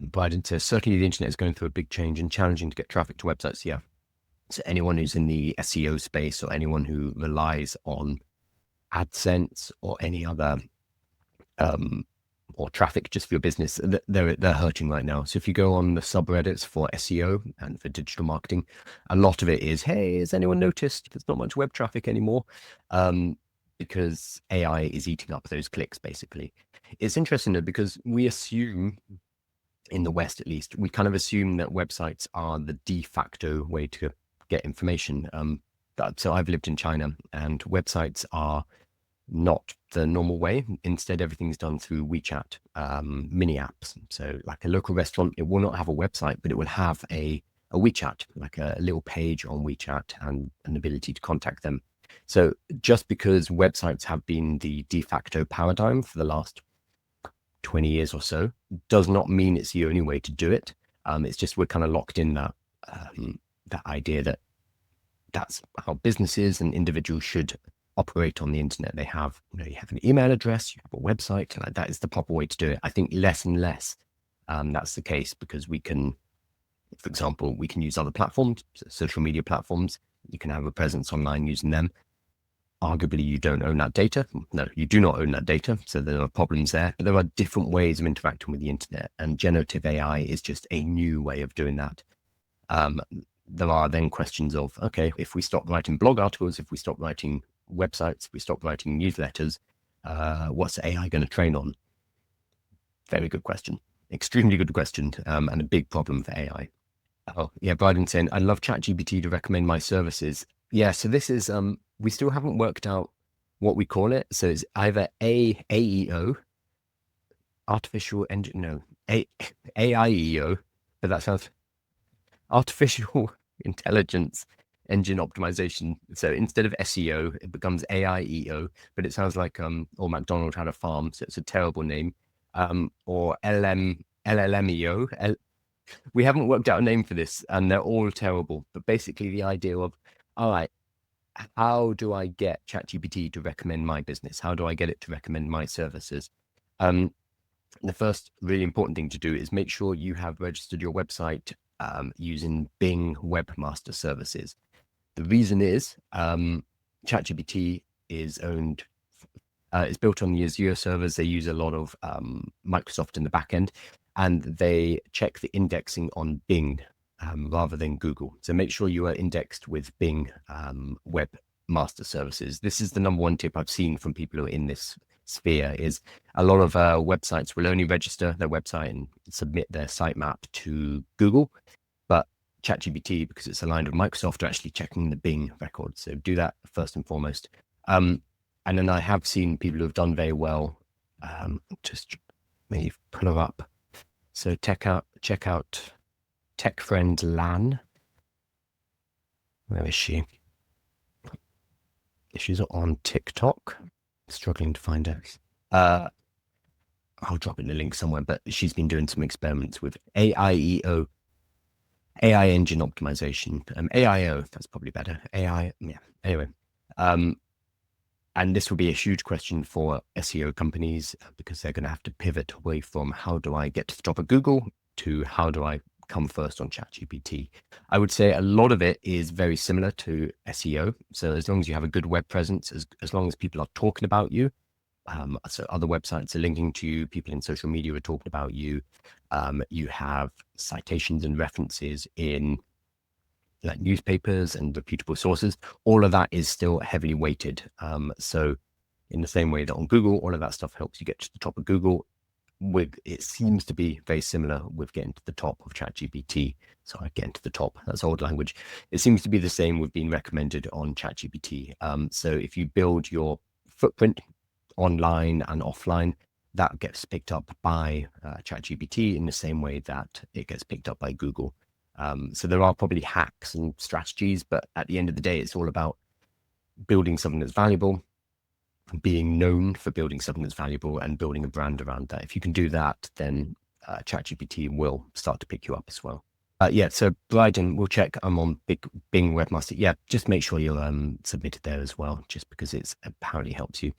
Biden says, certainly the internet is going through a big change and challenging to get traffic to websites. Yeah. So anyone who's in the SEO space or anyone who relies on AdSense or any other or traffic just for your business, they're hurting right now. So if you go on the subreddits for SEO and for digital marketing, a lot of it is, hey, has anyone noticed there's not much web traffic anymore? Because AI is eating up those clicks, basically. It's interesting though, because we assume, in the West at least, we kind of assume that websites are the de facto way to get information. So I've lived in China, and websites are not the normal way. Instead, everything's done through WeChat mini apps. So like a local restaurant, it will not have a website, but it will have a WeChat, like a little page on WeChat and an ability to contact them. So just because websites have been the de facto paradigm for the last 20 years or so, does not mean it's the only way to do it. It's just we're kind of locked in that idea that that's how businesses and individuals should operate on the internet. They have, you have an email address, you have a website, and that is the proper way to do it. I think less and less that's the case, because we can, for example, we can use other platforms, social media platforms. You can have a presence online using them. Arguably, you don't own that data. No, you do not own that data. So there are problems there, but there are different ways of interacting with the internet, and generative AI is just a new way of doing that. There are then questions of, okay, if we stop writing blog articles, if we stop writing websites, if we stop writing newsletters, what's AI going to train on? Very good question. Extremely good question, and a big problem for AI. Oh, yeah, Bryden saying, I love ChatGPT to recommend my services. Yeah, so this is, we still haven't worked out what we call it. So it's either AEO, artificial engine, no, AIEO, but that sounds artificial intelligence engine optimization. So instead of SEO, it becomes AIEO, but it sounds like or McDonald had a farm, so it's a terrible name. Or LLMEO. We haven't worked out a name for this, and they're all terrible. But basically, the idea of, all right, how do I get ChatGPT to recommend my business? How do I get it to recommend my services? The first really important thing to do is make sure you have registered your website using Bing Webmaster Services. The reason is ChatGPT is owned, it's built on the Azure servers. They use a lot of Microsoft in the back end, and they check the indexing on Bing rather than Google. So make sure you are indexed with Bing Webmaster Services. This is the number one tip I've seen from people who are in this sphere. Is a lot of websites will only register their website and submit their sitemap to Google, but ChatGPT, because it's aligned with Microsoft, are actually checking the Bing record. So do that first and foremost. And then I have seen people who have done very well. Just maybe pull her up. So check out Tech Friend Lan. Where is she? She's on TikTok. Struggling to find her. I'll drop in a link somewhere, but she's been doing some experiments with AIEO, AI engine optimization. AIO, that's probably better. AI, yeah. Anyway, and this will be a huge question for SEO companies, because they're going to have to pivot away from how do I get to the top of Google to how do I come first on ChatGPT. I would say a lot of it is very similar to SEO. So as long as you have a good web presence, as long as people are talking about you, so other websites are linking to you, people in social media are talking about you, you have citations and references in like newspapers and reputable sources, all of that is still heavily weighted. So in the same way that on Google, all of that stuff helps you get to the top of Google. It seems to be very similar with getting to the top of ChatGPT. Sorry, getting to the top, that's old language. It seems to be the same with being recommended on ChatGPT. So if you build your footprint online and offline, that gets picked up by ChatGPT in the same way that it gets picked up by Google. So there are probably hacks and strategies, but at the end of the day, it's all about building something that's valuable, being known for building something that's valuable, and building a brand around that. If you can do that, then ChatGPT will start to pick you up as well. Yeah, so Bryden, we'll check. I'm on Bing Webmaster. Yeah, just make sure you're submitted there as well, just because it's apparently helps you.